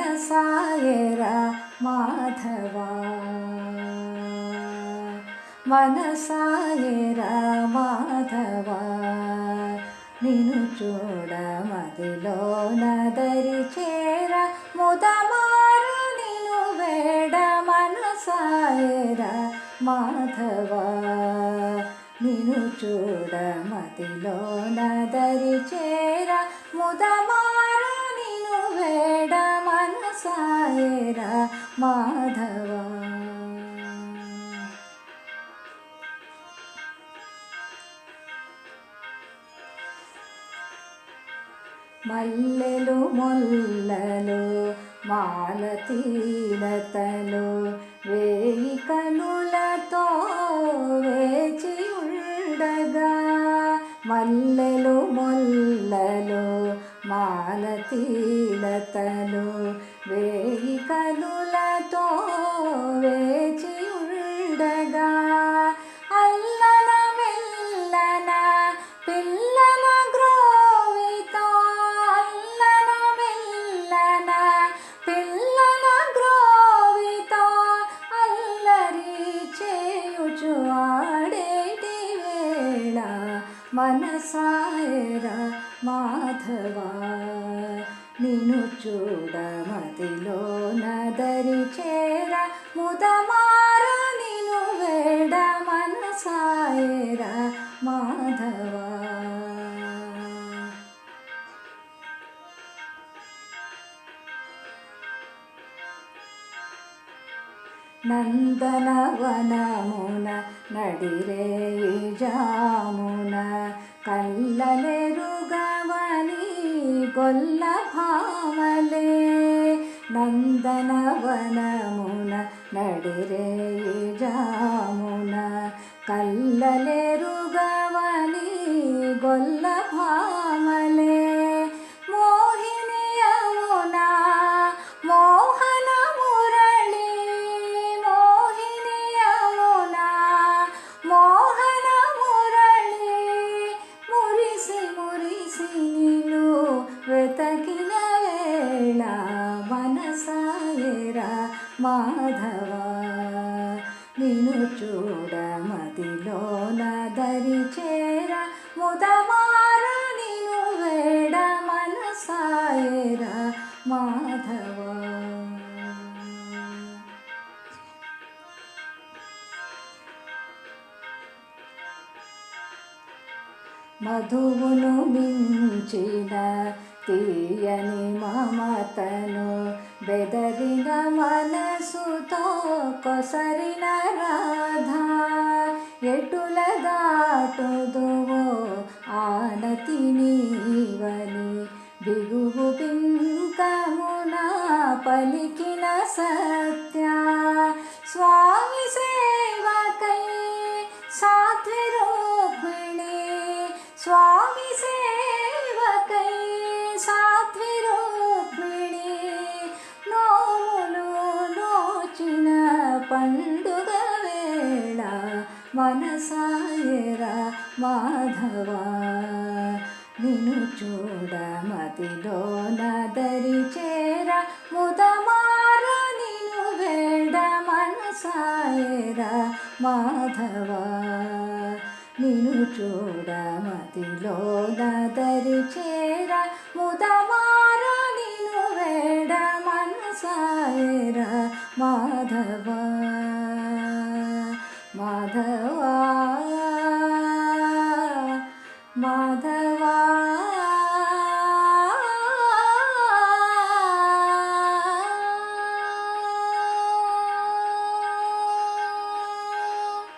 మనసాయరా మాధవా మనసాయరా మాధవా నిన్ను చూడ మదిలోన దరి చేర ముదమారు నిన్ను వేడ మనసాయరా మాధవా నిన్ను చూడ మదిలోన దరి చేర ముదమారు నిన్ను వేడ మనసాయరా మాధవా. మల్లెలు మొల్లలు మాలతీలతలు వేయి కనులతో వేచి ఉండగా మల్లెలు మొల్లలు మాలతీలతలు వేయి కనులతో వేచి ఉండగా అల్లన మెల్లన పిల్లన గ్రోవితో అల్లన మెల్లన పిల్లన గ్రోవితో అల్లరి చేయుచు ఆడేటి వేళ మనసాయరా మాధవా నిన్ను చూడ మదిలోన దరి చేర ముదమార నిన్ను వేడ మనసాయరా మాధవా. నందనవనమున నడిరేయి జామున కల్లలెరుగవని గొల్ల భామలే నందనవనమున నడిరేయి జామున కల్లలెరుగవని గొల్ల భామలే మోహిని యమునా మోహన మురళి మోహిని యమునా మోహన మురళి మురిసి మురిసి నిన్ను వెతకిన వేళ మనసాయరా మాధవా నిన్ను చూడ మదిలోన దరి చేర ముదమార నిన్ను వేడ మనసాయరా మాధవా. మధువును మించిన తీయని మమతను బెదరిన మనసుతో కొసరిన రాధా ఎటుల దాటుదువో ఆనతి నీవని బిగువు పింకమున పలికిన సత్య స్వామి సేవకై సాధ్వి రూపిణి స్వామి సేవకై సాధ్వి రూపిణి నోములు నోచిన పండుగ వేళ మనసాయరా మాధవా నిన్ను చూడ మదిలోన దరి చేర ముదమార నిన్ను వేడ మనసాయరా మాధవా నిన్ను చూడ మదిలోన దరి చేర ముదమార నిన్ను వేడ మనసాయరా మాధవా.